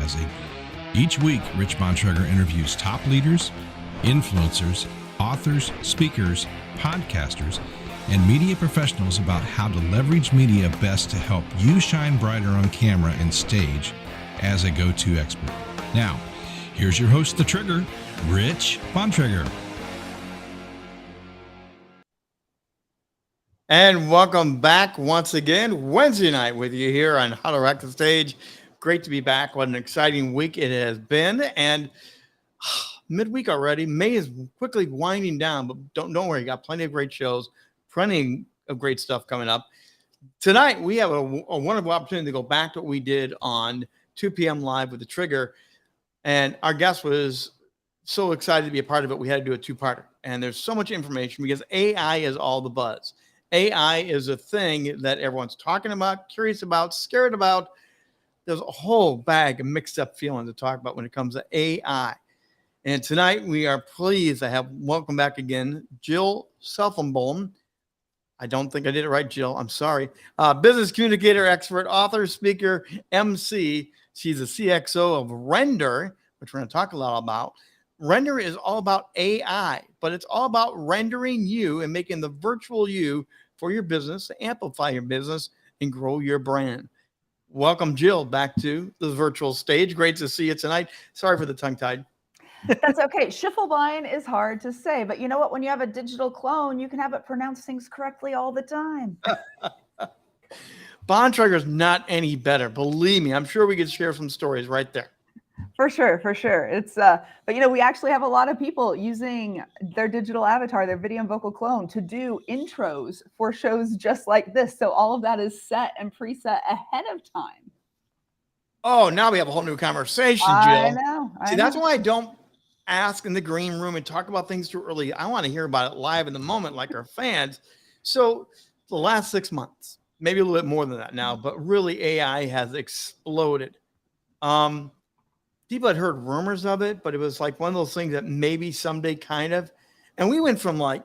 advertising. Each week, Rich Bontrager interviews top leaders, influencers, authors, speakers, podcasters, and media professionals about how to leverage media best to help you shine brighter on camera and stage as a go-to expert. Now, here's your host, The Trigger, Rich Bontrager. And welcome back once again, Wednesday night with you here on How to Rock the Stage. Great to be back. What an exciting week it has been. And midweek already. May is quickly winding down, but don't worry. Got plenty of great shows, plenty of great stuff coming up. Tonight, we have a wonderful opportunity to go back to what we did on 2 p.m. live with The Trigger. And our guest was so excited to be a part of it. We had to do a two-parter. And there's so much information because AI is all the buzz. AI is a thing that everyone's talking about, curious about, scared about. There's a whole bag of mixed up feelings to talk about when it comes to AI. And tonight we are pleased to have welcome back again, Jill Schiefelbein. I don't think I did it right, Jill. I'm sorry. Business communicator, expert, author, speaker, MC. She's a CXO of Render, which we're going to talk a lot about. Render is all about AI, but it's all about rendering you and making the virtual you for your business, to amplify your business and grow your brand. Welcome, Jill, back to the virtual stage. Great to see you tonight. Sorry for the tongue-tied. That's okay. Schiefelbein is hard to say, but you know what? When you have a digital clone, you can have it pronounce things correctly all the time. Bontrager is not any better. Believe me, I'm sure we could share some stories right there. For sure. It's but you know, we actually have a lot of people using their digital avatar, their video and vocal clone, to do intros for shows just like this. So all of that is set and preset ahead of time. Oh, now we have a whole new conversation, Jill. I know. That's why I don't ask in the green room and talk about things too early. I want to hear about it live in the moment, like our fans. So the last 6 months, maybe a little bit more than that now, but really AI has exploded. People had heard rumors of it, but it was like one of those things that maybe someday kind of, and we went from like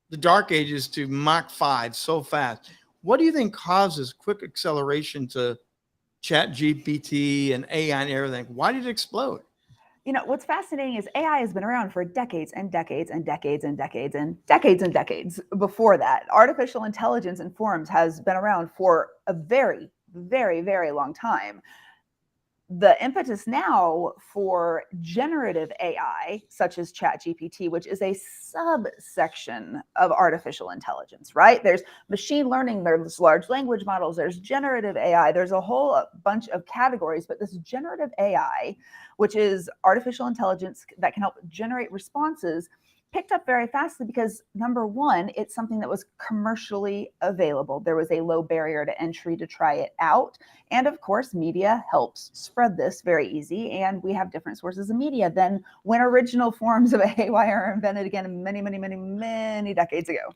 the dark ages to Mach 5 so fast. What do you think causes quick acceleration to ChatGPT and AI and everything? Why did it explode? You know, what's fascinating is AI has been around for decades and decades and decades and decades and decades and decades before that. Artificial intelligence in forums has been around for a very, very, very long time. The impetus now for generative AI, such as ChatGPT, which is a subsection of artificial intelligence, right? There's machine learning, there's large language models, there's generative AI, there's a whole bunch of categories, but this generative AI, which is artificial intelligence that can help generate responses, picked up very fastly because, number one, it's something that was commercially available. There was a low barrier to entry to try it out. And of course, media helps spread this very easy. And we have different sources of media than when original forms of AI are invented again many, many, many, many decades ago.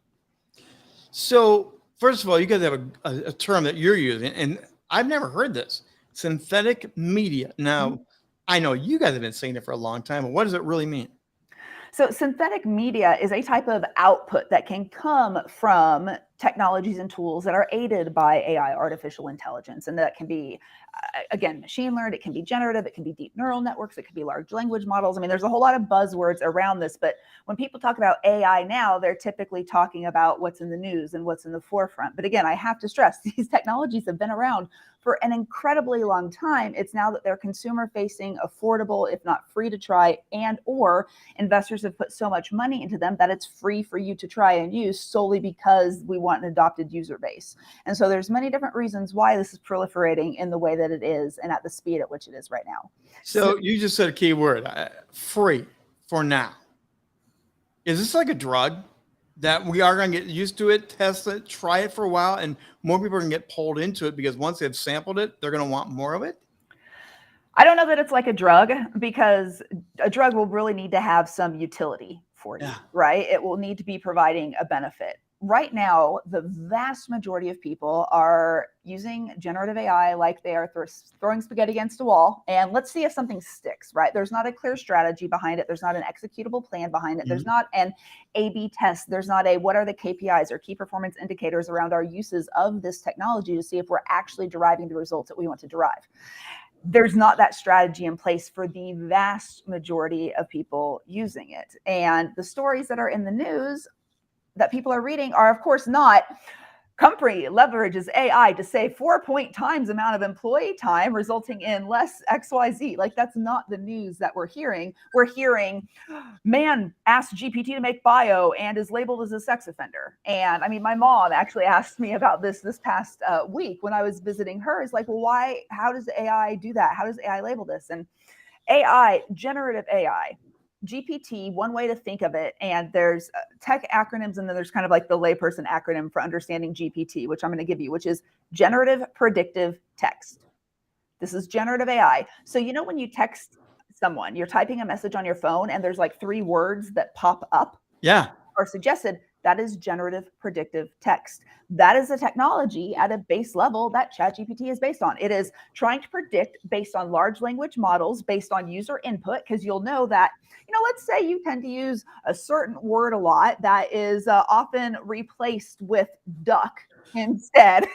So first of all, you guys have a term that you're using, and I've never heard this, synthetic media. Now, I know you guys have been saying it for a long time, but what does it really mean? So synthetic media is a type of output that can come from technologies and tools that are aided by AI, artificial intelligence. And that can be, again, machine learned, it can be generative, it can be deep neural networks, it could be large language models. I mean, there's a whole lot of buzzwords around this, but when people talk about AI now, they're typically talking about what's in the news and what's in the forefront. But again, I have to stress, these technologies have been around for an incredibly long time. It's now that they're consumer facing, affordable, if not free to try, and or investors have put so much money into them that it's free for you to try and use solely because we want an adopted user base. And so there's many different reasons why this is proliferating in the way that it is and at the speed at which it is right now. So you just said a key word, free for now. Is this like a drug that we are going to get used to it, test it, try it for a while, and more people are going to get pulled into it because once they've sampled it, they're going to want more of it? I don't know that it's like a drug, because a drug will really need to have some utility for you, right? It will need to be providing a benefit. Right now, the vast majority of people are using generative AI like they are throwing spaghetti against a wall, and let's see if something sticks, right? There's not a clear strategy behind it. There's not an executable plan behind it. There's not an A/B test. There's not a what are the KPIs or key performance indicators around our uses of this technology to see if we're actually deriving the results that we want to derive. there's not that strategy in place for the vast majority of people using it. And the stories that are in the news that people are reading are, of course, not company leverages AI to save 4 times amount of employee time, resulting in less XYZ. Like, that's not the news that we're hearing. We're hearing, man asked GPT to make bio and is labeled as a sex offender. And I mean, my mom actually asked me about this past week when I was visiting her. Is like, well, why? How does AI do that? How does AI label this? And AI, generative AI, GPT, one way to think of it, and there's tech acronyms, and then there's kind of like the layperson acronym for understanding GPT, which I'm going to give you, which is generative predictive text. This is generative AI. So, you know, when you text someone, you're typing a message on your phone and there's like 3 words that pop up or suggested, that is generative predictive text. That is a technology at a base level that ChatGPT is based on. It is trying to predict based on large language models, based on user input, because you'll know that, you know, let's say you tend to use a certain word a lot that is often replaced with duck instead.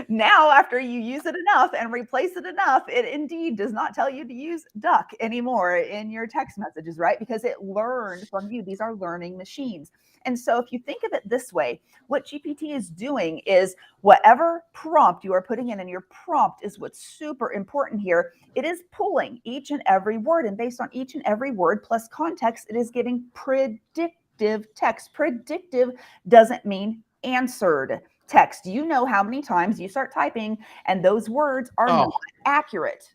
Now, after you use it enough and replace it enough, it indeed does not tell you to use duck anymore in your text messages, right? Because it learned from you. These are learning machines. And so if you think of it this way, what GPT is doing is whatever prompt you are putting in, and your prompt is what's super important here, it is pulling each and every word, and based on each and every word plus context, it is giving predictive text. Predictive doesn't mean answered text. You know how many times you start typing and those words are not accurate.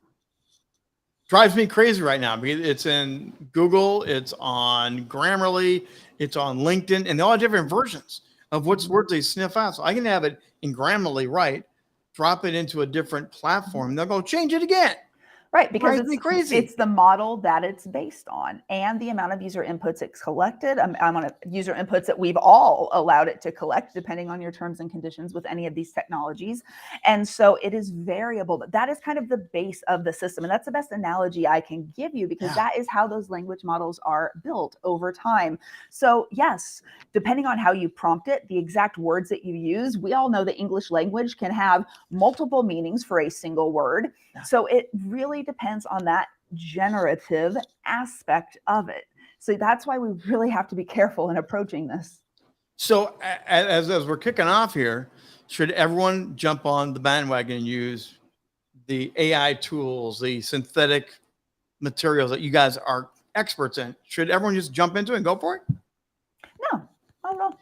Drives me crazy right now because it's in Google, it's on Grammarly, it's on LinkedIn, and they're all different versions of which words they sniff out. So I can have it in Grammarly, right? Drop it into a different platform, and they'll go change it again. Right, because crazy. It's the model that it's based on and the amount of user inputs it's collected. I'm on user inputs that we've all allowed it to collect, depending on your terms and conditions with any of these technologies. And so it is variable, but that is kind of the base of the system. And that's the best analogy I can give you, because that is how those language models are built over time. So yes, depending on how you prompt it, the exact words that you use, we all know the English language can have multiple meanings for a single word. So it really depends on that generative aspect of it. So that's why we really have to be careful in approaching this. So as we're kicking off here, should everyone jump on the bandwagon and use the AI tools, the synthetic materials that you guys are experts in? Should everyone just jump into it and go for it? No, not at all.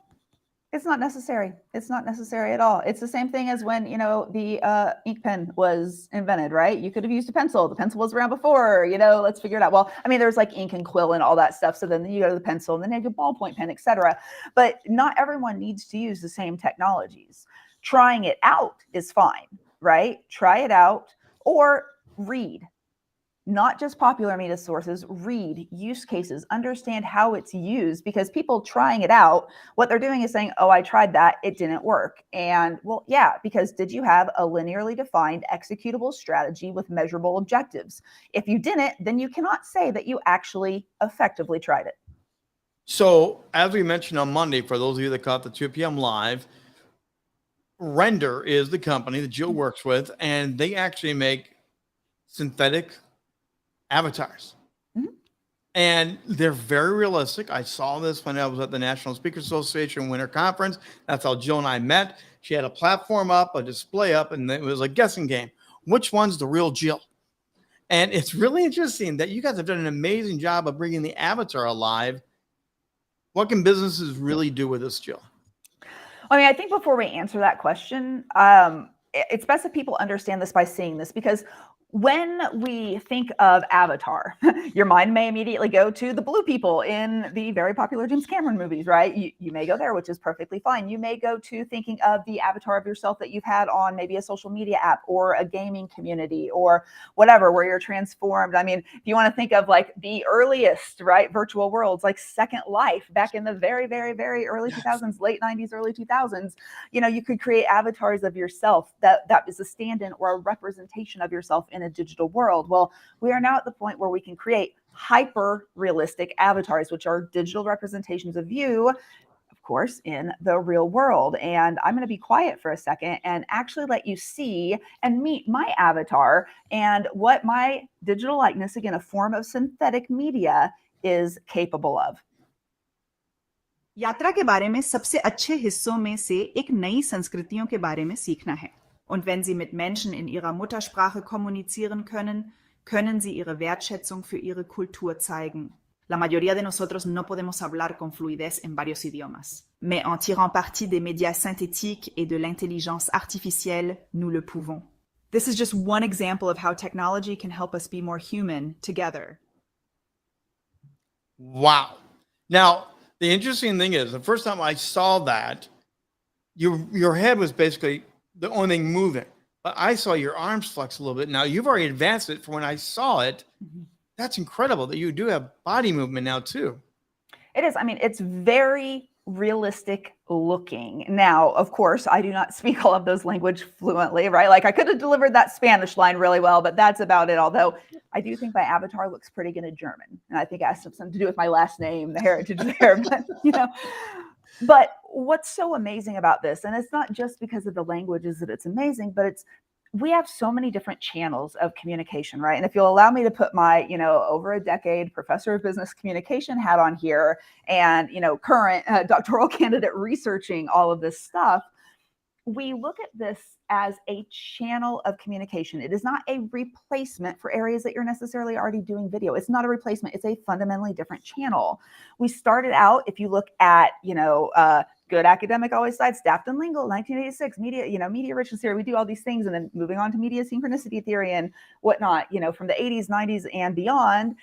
It's not necessary. It's not necessary at all. It's the same thing as when, you know, the ink pen was invented, right? You could have used a pencil. The pencil was around before, you know, let's figure it out. Well, I mean, there's like ink and quill and all that stuff. So then you go to the pencil, and then you have a ballpoint pen, etc. But not everyone needs to use the same technologies. Trying it out is fine, right? Try it out or read. Not just popular media sources, read use cases, understand how it's used, because people trying it out, what they're doing is saying, oh, I tried that, it didn't work. And well, yeah, because did you have a linearly defined executable strategy with measurable objectives? If you didn't, then you cannot say that you actually effectively tried it. So as we mentioned on Monday, for those of you that caught the 2 p.m. live, Render is the company that Jill works with, and they actually make synthetic avatars. And they're very realistic. I saw this when I was at the National Speakers Association Winter Conference. That's how Jill and I met. She had a platform up, a display up, and it was a guessing game. Which one's the real Jill? And it's really interesting that you guys have done an amazing job of bringing the avatar alive. What can businesses really do with this, Jill? I mean, I think before we answer that question, it's best that people understand this by seeing this, because when we think of Avatar, your mind may immediately go to the blue people in the very popular James Cameron movies, right? You may go there, which is perfectly fine. You may go to thinking of the avatar of yourself that you've had on maybe a social media app or a gaming community or whatever, where you're transformed. I mean, if you want to think of like the earliest, right, virtual worlds, like Second Life back in the very, very, very early 2000s, late 90s, early 2000s, you know, you could create avatars of yourself that is a stand-in or a representation of yourself in a digital world. Well, we are now at the point where we can create hyper realistic avatars, which are digital representations of you of course, in the real world. And I'm going to be quiet for a second and actually let you see and meet my avatar and what my digital likeness, again, a form of synthetic media, is capable of. यात्रा के बारे में सबसे अच्छे हिस्सों में से एक नई संस्कृतियों के बारे में सीखना है. Und wenn Sie mit Menschen in ihrer Muttersprache kommunizieren können, können Sie Ihre Wertschätzung für Ihre Kultur zeigen. La mayoría de nosotros no podemos hablar con fluidez en varios idiomas. Mais en tirant parti des médias synthétiques et de l'intelligence artificielle, nous le pouvons. This is just one example of how technology can help us be more human together. Wow. Now, the interesting thing is, the first time I saw that, your head was basically the only thing moving. But I saw your arms flex a little bit. Now, you've already advanced it from when I saw it. Mm-hmm. That's incredible that you do have body movement now, too. It is. I mean, it's very realistic looking. Now, of course, I do not speak all of those language fluently, right? Like I could have delivered that Spanish line really well, but that's about it. Although I do think my avatar looks pretty good at German. And I think it has something to do with my last name, the heritage there, but But what's so amazing about this, and it's not just because of the languages that it's amazing, but we have so many different channels of communication, right? And if you'll allow me to put my, over a decade professor of business communication hat on here and, current doctoral candidate researching all of this stuff, we look at this as a channel of communication. It is not a replacement for areas that you're necessarily already doing video. It's not a replacement. It's a fundamentally different channel. We started out, if you look at, good academic always cites Stafford and Lingle, 1986, media richness theory. We do all these things, and then moving on to media synchronicity theory and whatnot, from the 80s, 90s, and beyond.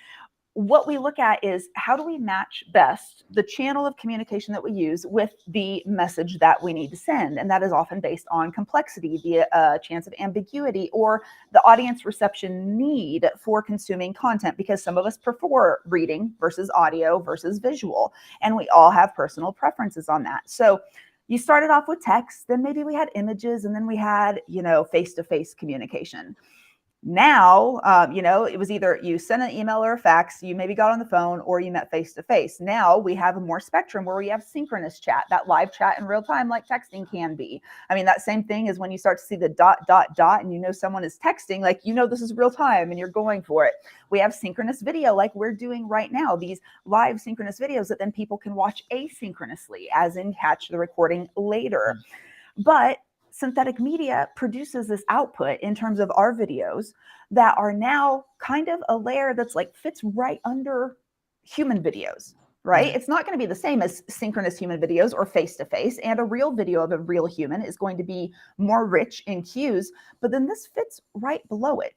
What we look at is how do we match best the channel of communication that we use with the message that we need to send? And that is often based on complexity, the chance of ambiguity, or the audience reception need for consuming content, because some of us prefer reading versus audio versus visual. And we all have personal preferences on that. So you started off with text, then maybe we had images, and then we had, face-to-face communication. Now, it was either you sent an email or a fax, you maybe got on the phone, or you met face to face. Now we have a more spectrum where we have synchronous chat, that live chat in real time, like texting can be. I mean, that same thing is when you start to see the ... and someone is texting, like, this is real time and you're going for it. We have synchronous video like we're doing right now, these live synchronous videos that then people can watch asynchronously, as in catch the recording later. But synthetic media produces this output in terms of our videos that are now kind of a layer that's like fits right under human videos, right? Mm-hmm. It's not going to be the same as synchronous human videos or face-to-face, and a real video of a real human is going to be more rich in cues, but then this fits right below it.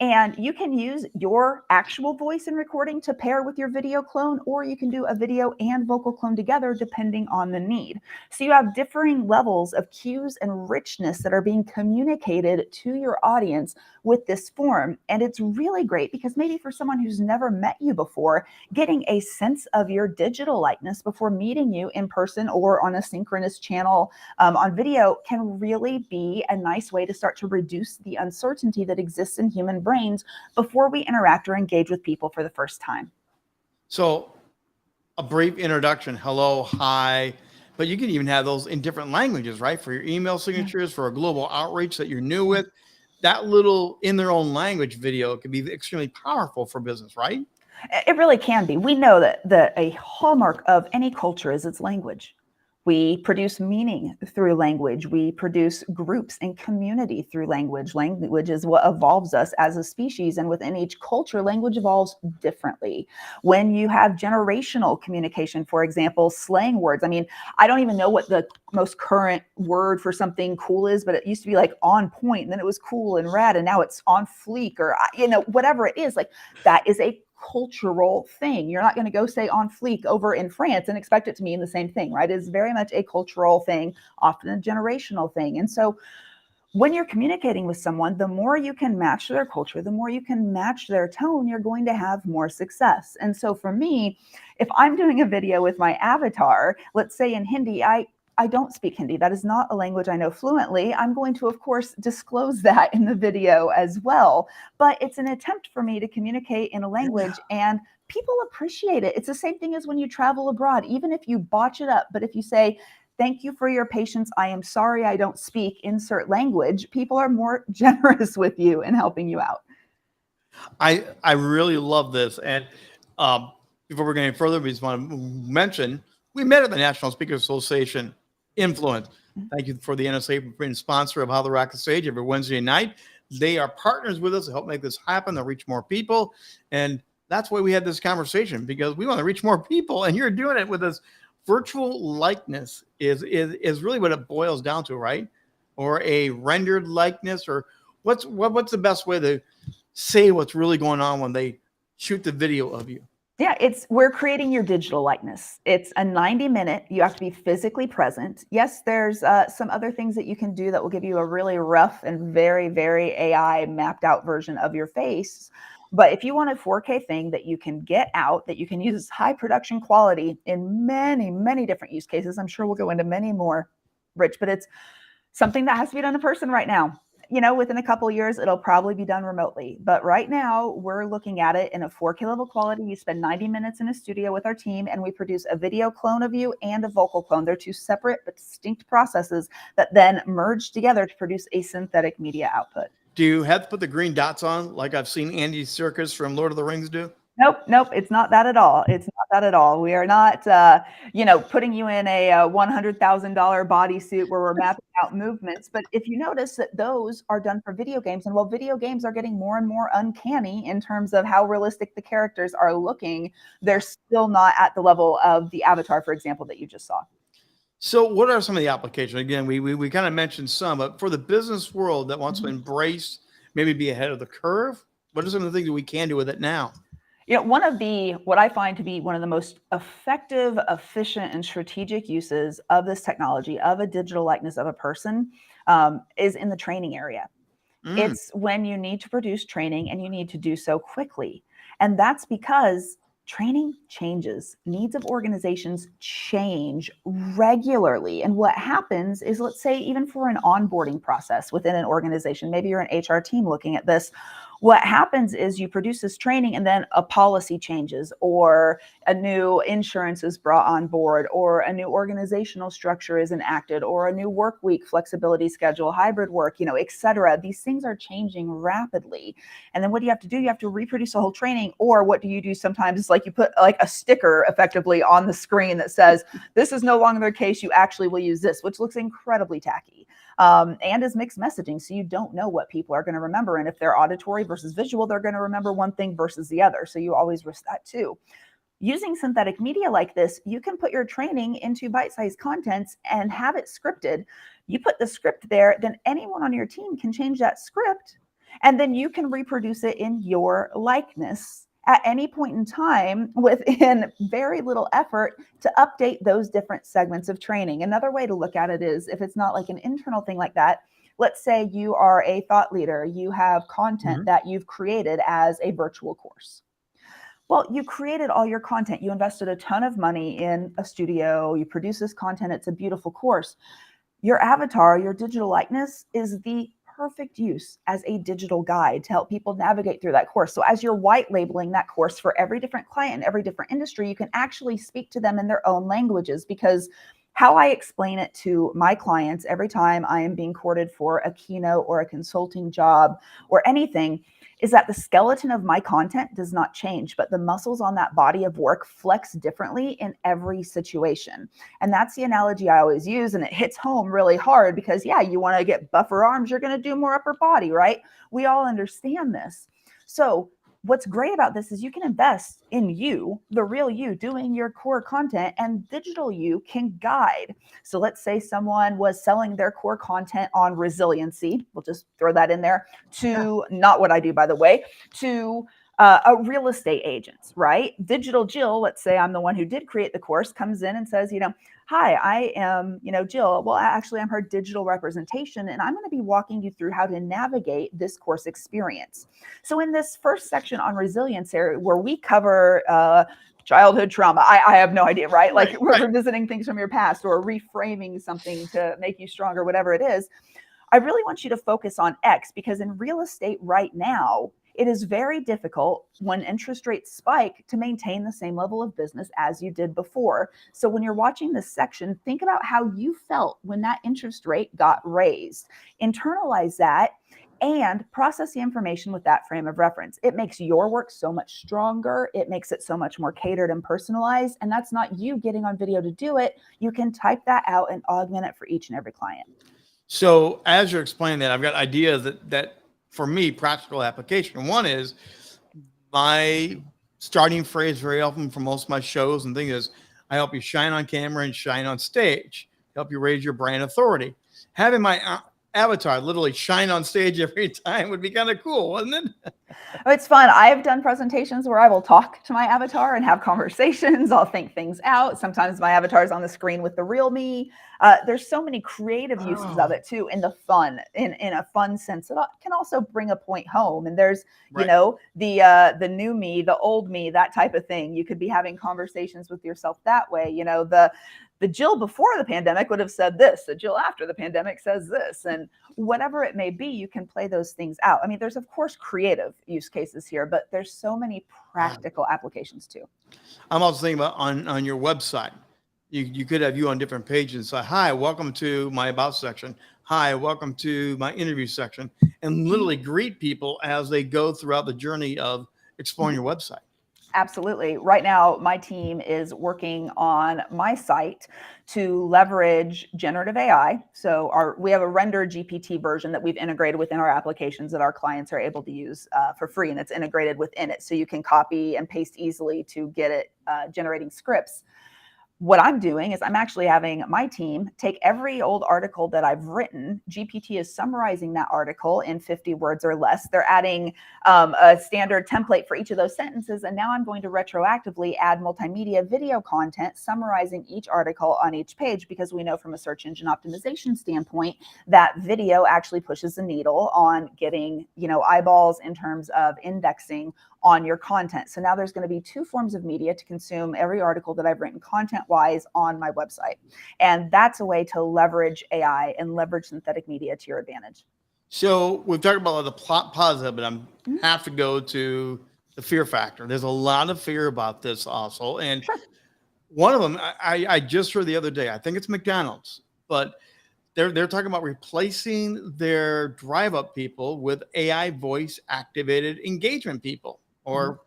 And you can use your actual voice in recording to pair with your video clone, or you can do a video and vocal clone together depending on the need. So you have differing levels of cues and richness that are being communicated to your audience with this form. And it's really great because maybe for someone who's never met you before, getting a sense of your digital likeness before meeting you in person or on a synchronous channel on video can really be a nice way to start to reduce the uncertainty that exists in human brains before we interact or engage with people for the first time. So a brief introduction, hello, hi, but you can even have those in different languages, right? For your email signatures, for a global outreach that you're new with, that little in their own language video can be extremely powerful for business, right? It really can be. We know that a hallmark of any culture is its language. We produce meaning through language. We produce groups and community through language. Language is what evolves us as a species. And within each culture, language evolves differently. When you have generational communication, for example, slang words. I mean, I don't even know what the most current word for something cool is, but it used to be like on point, and then it was cool and rad, and now it's on fleek, or, whatever it is. Like, that is a cultural thing. You're not going to go say on fleek over in France and expect it to mean the same thing, right? It's very much a cultural thing, often a generational thing. And so when you're communicating with someone, the more you can match their culture, the more you can match their tone, you're going to have more success. And so for me, if I'm doing a video with my avatar, let's say in Hindi, I don't speak Hindi. That is not a language I know fluently. I'm going to, of course, disclose that in the video as well. But it's an attempt for me to communicate in a language, and people appreciate it. It's the same thing as when you travel abroad, even if you botch it up. But if you say, thank you for your patience, I am sorry I don't speak insert language, people are more generous with you and helping you out. I really love this. And before we're going further, we just want to mention we met at the National Speakers Association Influence. Thank you for the NSA for being sponsor of How the Rock the Stage every Wednesday night. They are partners with us to help make this happen, to reach more people. And that's why we had this conversation, because we want to reach more people. And you're doing it with this virtual likeness is really what it boils down to, right? Or a rendered likeness, or what's the best way to say what's really going on when they shoot the video of you? Yeah, we're creating your digital likeness. It's a 90-minute. You have to be physically present. Yes, there's some other things that you can do that will give you a really rough and very, very AI mapped out version of your face. But if you want a 4K thing that you can get out, that you can use high production quality in many, many different use cases, I'm sure we'll go into many more, Rich, but it's something that has to be done in person right now. Within a couple of years, it'll probably be done remotely. But right now, we're looking at it in a 4K level quality. You spend 90 minutes in a studio with our team, and we produce a video clone of you and a vocal clone. They're two separate but distinct processes that then merge together to produce a synthetic media output. Do you have to put the green dots on like I've seen Andy Serkis from Lord of the Rings do? Nope. It's not that at all. It's not that at all. We are not, putting you in a $100,000 bodysuit where we're mapping out movements. But if you notice that those are done for video games, and while video games are getting more and more uncanny in terms of how realistic the characters are looking, they're still not at the level of the Avatar, for example, that you just saw. So what are some of the applications? Again, we kind of mentioned some, but for the business world that wants to embrace, maybe be ahead of the curve, what are some of the things that we can do with it now? What I find to be one of the most effective, efficient, and strategic uses of this technology, of a digital likeness of a person, is in the training area. It's when you need to produce training and you need to do so quickly. And that's because training changes. Needs of organizations change regularly. And what happens is, let's say, even for an onboarding process within an organization, maybe you're an HR team looking at this, what happens is you produce this training and then a policy changes, or a new insurance is brought on board, or a new organizational structure is enacted, or a new work week flexibility schedule, hybrid work, et cetera. These things are changing rapidly. And then what do you have to do? You have to reproduce a whole training. Or what do you do sometimes is like you put like a sticker effectively on the screen that says, this is no longer the case, you actually will use this, which looks incredibly tacky. And is mixed messaging. So you don't know what people are going to remember. And if they're auditory versus visual, they're going to remember one thing versus the other. So you always risk that too. Using synthetic media like this, you can put your training into bite-sized contents and have it scripted. You put the script there, then anyone on your team can change that script, and then you can reproduce it in your likeness at any point in time within very little effort to update those different segments of training. Another way to look at it is, if it's not like an internal thing like that, let's say you are a thought leader, you have content that you've created as a virtual course. Well, you created all your content, you invested a ton of money in a studio, you produce this content, it's a beautiful course. Your avatar, your digital likeness, is the perfect use as a digital guide to help people navigate through that course. So as you're white labeling that course for every different client in every different industry, you can actually speak to them in their own languages, because how I explain it to my clients every time I am being courted for a keynote or a consulting job or anything is that the skeleton of my content does not change, but the muscles on that body of work flex differently in every situation. And that's the analogy I always use. And it hits home really hard because, yeah, you want to get buffer arms, you're going to do more upper body, right? We all understand this. So what's great about this is you can invest in you, the real you, doing your core content, and digital you can guide. So let's say someone was selling their core content on resiliency. We'll just throw that in there to not what I do, by the way, to a real estate agent, right? Digital Jill, let's say I'm the one who did create the course, comes in and says, hi, I am, Jill. Well, actually, I'm her digital representation, and I'm going to be walking you through how to navigate this course experience. So in this first section on resilience area, where we cover childhood trauma. I have no idea, right? Like Right. revisiting things from your past or reframing something to make you stronger, whatever it is. I really want you to focus on X, because in real estate right now, it is very difficult when interest rates spike to maintain the same level of business as you did before. So when you're watching this section, think about how you felt when that interest rate got raised. Internalize that and process the information with that frame of reference. It makes your work so much stronger. It makes it so much more catered and personalized. And that's not you getting on video to do it. You can type that out and augment it for each and every client. So as you're explaining that, I've got ideas that for me, practical application. One is my starting phrase very often for most of my shows and things is, I help you shine on camera and shine on stage, help you raise your brand authority. Having my avatar literally shine on stage every time would be kind of cool, wouldn't it? It's fun. I've done presentations where I will talk to my avatar and have conversations. I'll think things out. Sometimes my avatar is on the screen with the real me. There's so many creative uses of it too, in the fun, in a fun sense. It can also bring a point home. And there's, Right. you know, the new me, the old me, that type of thing. You could be having conversations with yourself that way. You know, the Jill before the pandemic would have said this, the Jill after the pandemic says this, and whatever it may be, you can play those things out. I mean, there's of course creative use cases here, but there's so many practical applications too. I'm also thinking about on your website. You could have you on different pages and say, hi, welcome to my about section. Hi, welcome to my interview section, and literally greet people as they go throughout the journey of exploring your website. Absolutely. Right now, my team is working on my site to leverage generative AI. So we have a rendered GPT version that we've integrated within our applications that our clients are able to use for free, and it's integrated within it. So you can copy and paste easily to get it generating scripts. What I'm doing is I'm actually having my team take every old article that I've written. GPT is summarizing that article in 50 words or less. They're adding a standard template for each of those sentences. And now I'm going to retroactively add multimedia video content summarizing each article on each page, because we know from a search engine optimization standpoint that video actually pushes the needle on getting, you know, eyeballs in terms of indexing on your content. So now there's going to be two forms of media to consume every article that I've written content-wise on my website. And that's a way to leverage AI and leverage synthetic media to your advantage. So we've talked about the positive, but I have to go to the fear factor. There's a lot of fear about this also. And one of them, I just heard the other day, I think it's McDonald's, but they're talking about replacing their drive-up people with AI voice activated engagement people or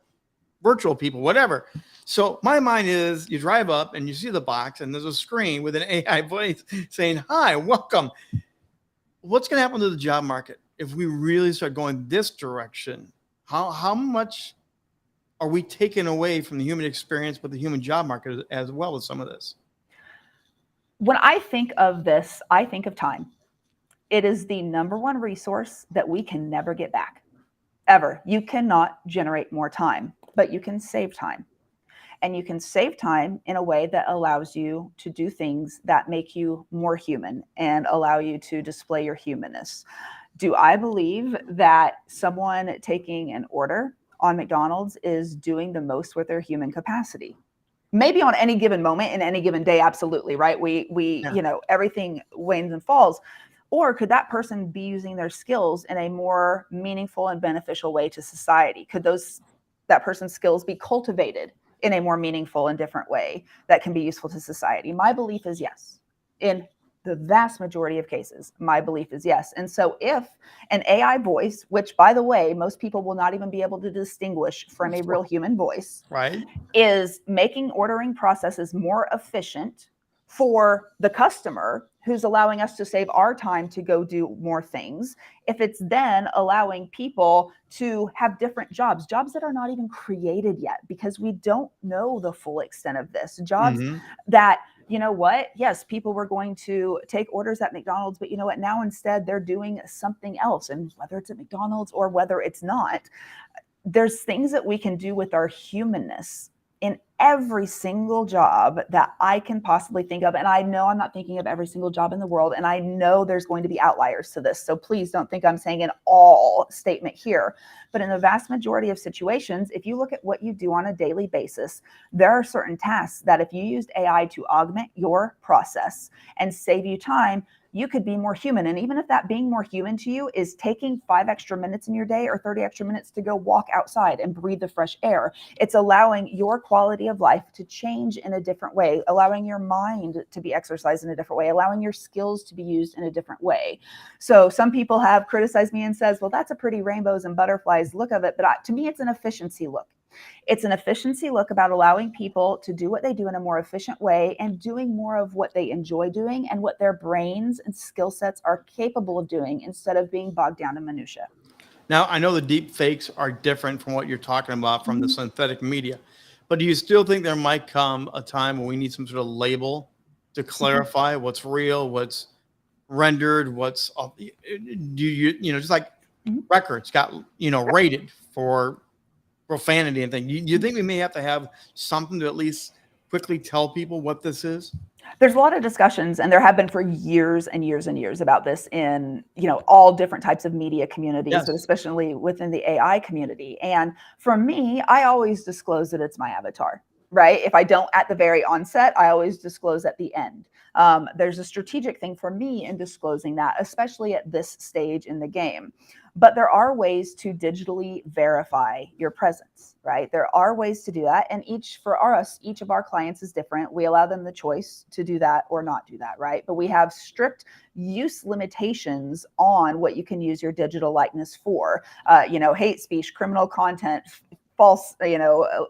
virtual people, whatever. So my mind is, you drive up and you see the box and there's a screen with an AI voice saying, hi, welcome. What's going to happen to the job market if we really start going this direction? How much are we taking away from the human experience with the human job market as well as some of this? When I think of this, I think of time. It is the number one resource that we can never get back, ever. You cannot generate more time, but you can save time. And you can save time in a way that allows you to do things that make you more human and allow you to display your humanness. Do I believe that someone taking an order on McDonald's is doing the most with their human capacity? Maybe on any given moment in any given day, absolutely, right? We you know, everything wanes and falls. Or could that person be using their skills in a more meaningful and beneficial way to society? Could that person's skills be cultivated in a more meaningful and different way that can be useful to society? My belief is yes. In the vast majority of cases, my belief is yes. And so if an AI voice, which by the way, most people will not even be able to distinguish from a real human voice, right, is making ordering processes more efficient for the customer, who's allowing us to save our time to go do more things, if it's then allowing people to have different jobs that are not even created yet, because we don't know the full extent of this, jobs that, you know what, yes, people were going to take orders at McDonald's, but you know what, now instead they're doing something else. And whether it's at McDonald's or whether it's not, there's things that we can do with our humanness in every single job that I can possibly think of. And I know I'm not thinking of every single job in the world. And I know there's going to be outliers to this. So please don't think I'm saying an all statement here. But in the vast majority of situations, if you look at what you do on a daily basis, there are certain tasks that if you used AI to augment your process and save you time, you could be more human. And even if that being more human to you is taking 5 extra minutes in your day or 30 extra minutes to go walk outside and breathe the fresh air, it's allowing your quality of life to change in a different way, allowing your mind to be exercised in a different way, allowing your skills to be used in a different way. So some people have criticized me and says, well, that's a pretty rainbows and butterflies look of it. But to me, it's an efficiency look. It's an efficiency look about allowing people to do what they do in a more efficient way and doing more of what they enjoy doing and what their brains and skill sets are capable of doing instead of being bogged down in minutia. Now, I know the deep fakes are different from what you're talking about from the Mm-hmm. synthetic media, but do you still think there might come a time when we need some sort of label to clarify what's real, what's rendered, what's do you just like Mhm. records got rated for profanity and things. You think we may have to have something to at least quickly tell people what this is? There's a lot of discussions, and there have been for years and years and years about this in, all different types of media communities, Yes. but especially within the AI community. And for me, I always disclose that it's my avatar, right? If I don't at the very onset, I always disclose at the end. There's a strategic thing for me in disclosing that, especially at this stage in the game. But there are ways to digitally verify your presence, right? There are ways to do that. And each of our clients is different. We allow them the choice to do that or not do that, right? But we have strict use limitations on what you can use your digital likeness for. Hate speech, criminal content, false,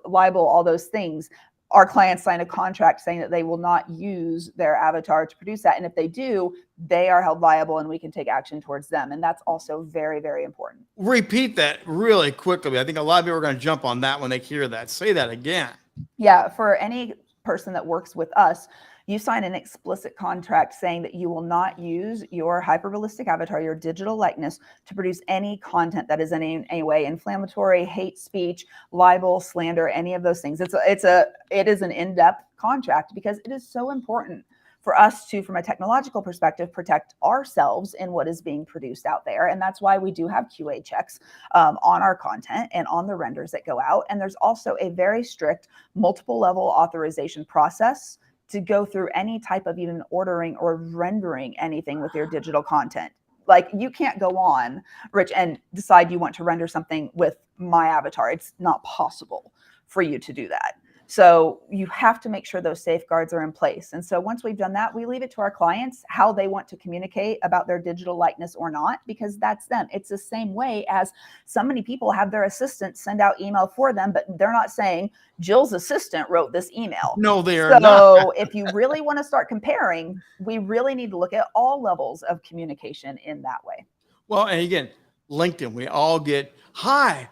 libel, all those things. Our clients sign a contract saying that they will not use their avatar to produce that. And if they do, they are held liable and we can take action towards them. And that's also very, very important. Repeat that really quickly. I think a lot of people are going to jump on that when they hear that. Say that again. Yeah, for any person that works with us, you sign an explicit contract saying that you will not use your hyperrealistic avatar, your digital likeness, to produce any content that is in any way inflammatory, hate speech, libel, slander, any of those things. It is an in-depth contract because it is so important for us to, from a technological perspective, protect ourselves in what is being produced out there. And that's why we do have QA checks on our content and on the renders that go out. And there's also a very strict multiple level authorization process to go through any type of even ordering or rendering anything with your digital content. Like, you can't go on, Rich, and decide you want to render something with my avatar. It's not possible for you to do that. So you have to make sure those safeguards are in place. And so once we've done that, we leave it to our clients how they want to communicate about their digital likeness or not, because that's them. It's the same way as so many people have their assistant send out email for them, but they're not saying Jill's assistant wrote this email. No, they are so not. if you really want to start comparing, we really need to look at all levels of communication in that way. Well, and again, LinkedIn, we all get, hi,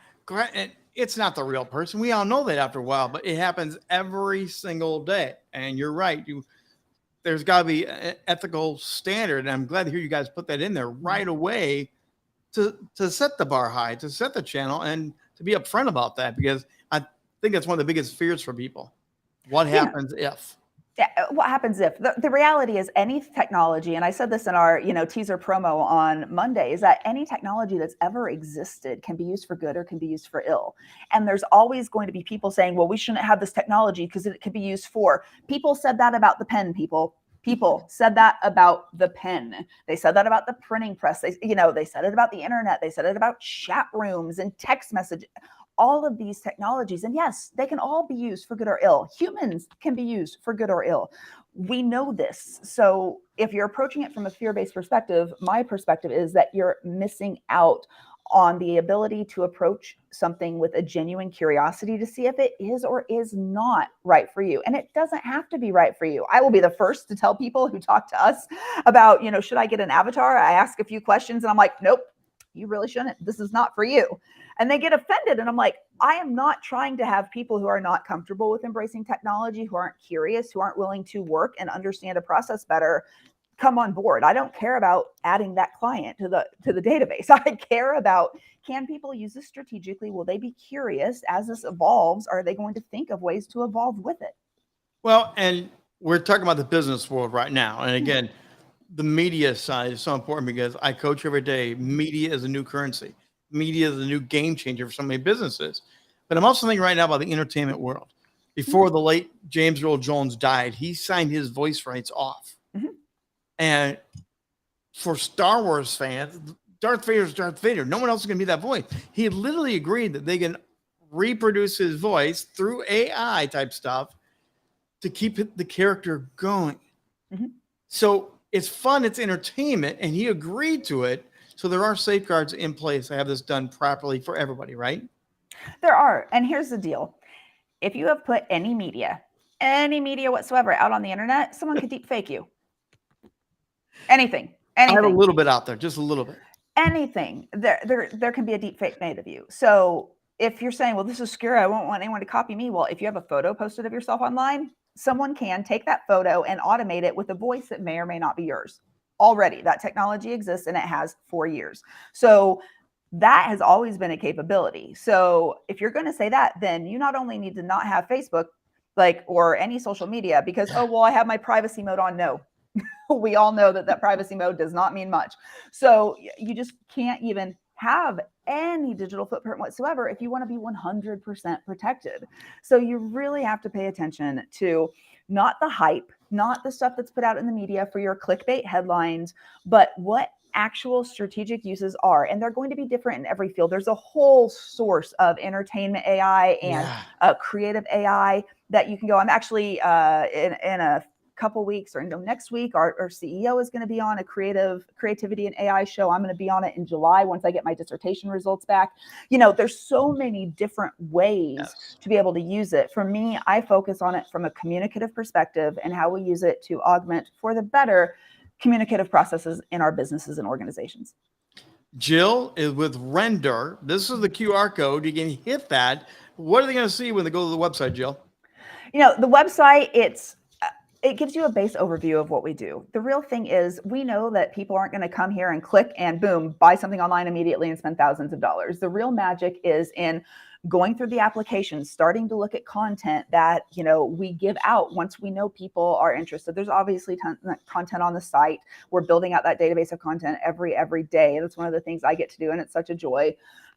and it's not the real person. We all know that after a while, but it happens every single day. And you're right. There's got to be an ethical standard. And I'm glad to hear you guys put that in there right away to set the bar high, to set the channel, and to be upfront about that, because I think that's one of the biggest fears for people. What happens if? Yeah, what happens if the reality is any technology, and I said this in our teaser promo on Monday, is that any technology that's ever existed can be used for good or can be used for ill. And there's always going to be people saying, well, we shouldn't have this technology because it could be used for. People said that about the pen. People said that about the pen. They said that about the printing press. They said it about the internet. They said it about chat rooms and text message. All of these technologies, and yes, they can all be used for good or ill. Humans can be used for good or ill. We know this. So if you're approaching it from a fear-based perspective, my perspective is that you're missing out on the ability to approach something with a genuine curiosity to see if it is or is not right for you. And it doesn't have to be right for you. I will be the first to tell people who talk to us about, should I get an avatar? I ask a few questions and I'm like, nope, you really shouldn't. This is not for you. And they get offended. And I'm like, I am not trying to have people who are not comfortable with embracing technology, who aren't curious, who aren't willing to work and understand a process better, come on board. I don't care about adding that client to the database. I care about, can people use this strategically? Will they be curious as this evolves? Are they going to think of ways to evolve with it? Well, and we're talking about the business world right now. And again, the media side is so important because I coach every day. Media is a new currency. Media is a new game changer for so many businesses. But I'm also thinking right now about the entertainment world. Before the late James Earl Jones died, he signed his voice rights off. And for Star Wars fans, Darth Vader is Darth Vader. No one else is going to be that voice. He literally agreed that they can reproduce his voice through AI type stuff to keep the character going. So it's fun, it's entertainment, and he agreed to it. So there are safeguards in place to have this done properly for everybody, right? There are. And here's the deal. If you have put any media whatsoever out on the internet, someone could deep fake you. Anything. I have a little bit out there, just a little bit. Anything. There can be a deep fake made of you. So if you're saying, well, this is scary, I won't want anyone to copy me. Well, if you have a photo posted of yourself online, someone can take that photo and automate it with a voice that may or may not be yours. Already, that technology exists and it has for years. So that has always been a capability. So if you're going to say that, then you not only need to not have Facebook, or any social media because, oh, well, I have my privacy mode on. No, we all know that privacy mode does not mean much. So you just can't even have any digital footprint whatsoever if you want to be 100% protected. So you really have to pay attention to not the hype, not the stuff that's put out in the media for your clickbait headlines, but what actual strategic uses are. And they're going to be different in every field. There's a whole source of entertainment AI and creative AI that you can go. I'm actually in a couple weeks or next week, our CEO is going to be on a creativity and AI show. I'm going to be on it in July once I get my dissertation results back. There's so many different ways to be able to use it. For me, I focus on it from a communicative perspective and how we use it to augment for the better communicative processes in our businesses and organizations. Jill is with Render. This is the QR code. You can hit that. What are they going to see when they go to the website, Jill? The website, it gives you a base overview of what we do. The real thing is we know that people aren't going to come here and click and boom, buy something online immediately and spend thousands of dollars. The real magic is in going through the application, starting to look at content that, we give out once we know people are interested. There's obviously content on the site. We're building out that database of content every day. That's one of the things I get to do, and it's such a joy.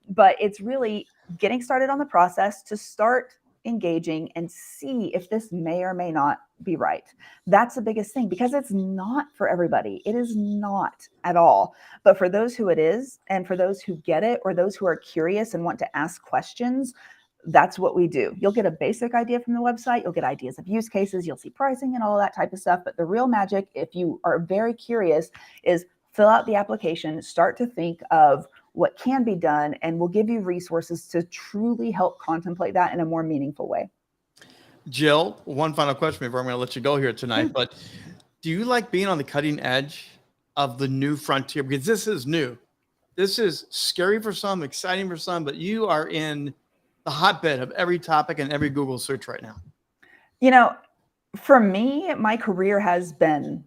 But it's really getting started on the process to start engaging and see if this may or may not be right. That's the biggest thing because it's not for everybody. It is not at all. But for those who it is, and for those who get it, or those who are curious and want to ask questions, that's what we do. You'll get a basic idea from the website. You'll get ideas of use cases. You'll see pricing and all that type of stuff. But the real magic, if you are very curious, is fill out the application, start to think of what can be done, and we'll give you resources to truly help contemplate that in a more meaningful way. Jill, one final question before I'm going to let you go here tonight, but do you like being on the cutting edge of the new frontier? Because this is new. This is scary for some, exciting for some, but you are in the hotbed of every topic and every Google search right now. For me, my career has been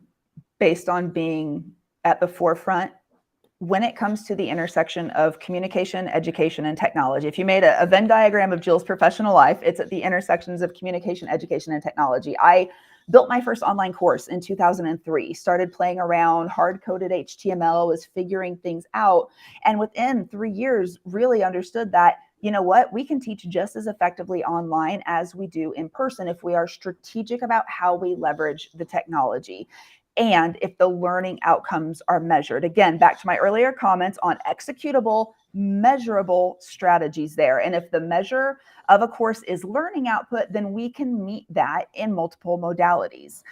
based on being at the forefront when it comes to the intersection of communication, education, and technology. If you made a Venn diagram of Jill's professional life, it's at the intersections of communication, education, and technology. I built my first online course in 2003, started playing around, hard-coded HTML, was figuring things out. And within 3 years, really understood that, we can teach just as effectively online as we do in person if we are strategic about how we leverage the technology. And if the learning outcomes are measured. Again, back to my earlier comments on executable, measurable strategies there. And if the measure of a course is learning output, then we can meet that in multiple modalities.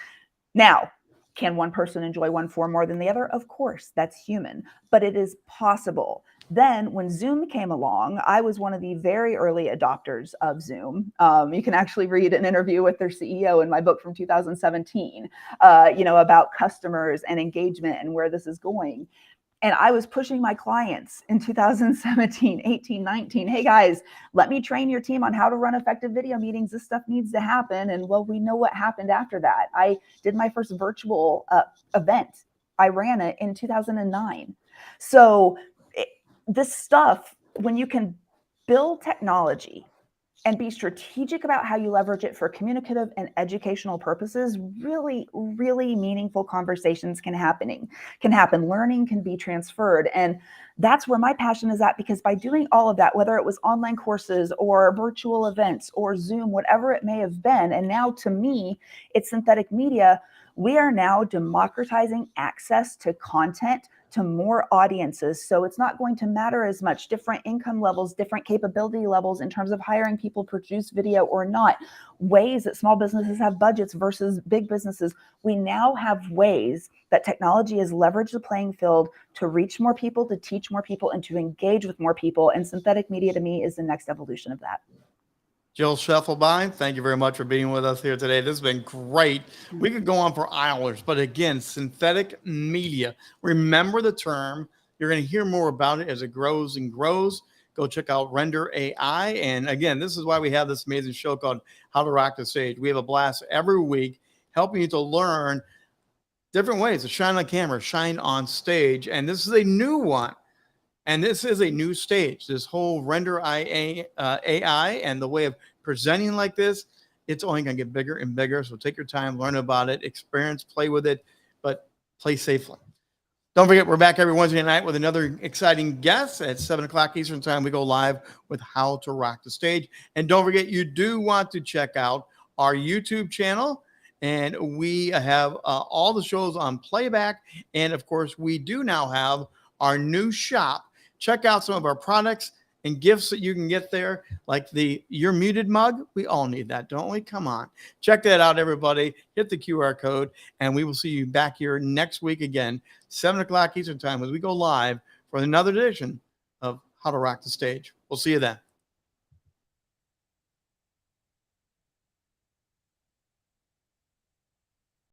Now, can one person enjoy one form more than the other? Of course, that's human, but it is possible. Then when Zoom came along, I was one of the very early adopters of Zoom. You can actually read an interview with their CEO in my book from 2017, about customers and engagement and where this is going. And I was pushing my clients in 2017, 18, 19. Hey guys, let me train your team on how to run effective video meetings. This stuff needs to happen. And well, we know what happened after that. I did my first virtual event. I ran it in 2009. So this stuff, when you can build technology and be strategic about how you leverage it for communicative and educational purposes, really, really meaningful conversations can happen. Learning can be transferred. And that's where my passion is at, because by doing all of that, whether it was online courses or virtual events or Zoom, whatever it may have been, and now to me, it's synthetic media, we are now democratizing access to content to more audiences. So it's not going to matter as much, different income levels, different capability levels in terms of hiring people to produce video or not, ways that small businesses have budgets versus big businesses. We now have ways that technology has leveraged the playing field to reach more people, to teach more people, and to engage with more people. And synthetic media to me is the next evolution of that. Jill Schiefelbein, thank you very much for being with us here today. This has been great. We could go on for hours, but again, synthetic media. Remember the term. You're going to hear more about it as it grows and grows. Go check out Render AI. And again, this is why we have this amazing show called How to Rock the Stage. We have a blast every week helping you to learn different ways to shine on camera, shine on stage. And this is a new one. And this is a new stage, this whole Render AI and the way of presenting like this, it's only going to get bigger and bigger. So take your time, learn about it, experience, play with it, but play safely. Don't forget, we're back every Wednesday night with another exciting guest at 7 o'clock Eastern time. We go live with How to Rock the Stage. And don't forget, you do want to check out our YouTube channel. And we have all the shows on playback. And of course, we do now have our new shop. Check out some of our products and gifts that you can get there, like the You're Muted mug. We all need that, don't we? Come on. Check that out, everybody. Hit the QR code, and we will see you back here next week again, 7 o'clock Eastern time, as we go live for another edition of How to Rock the Stage. We'll see you then.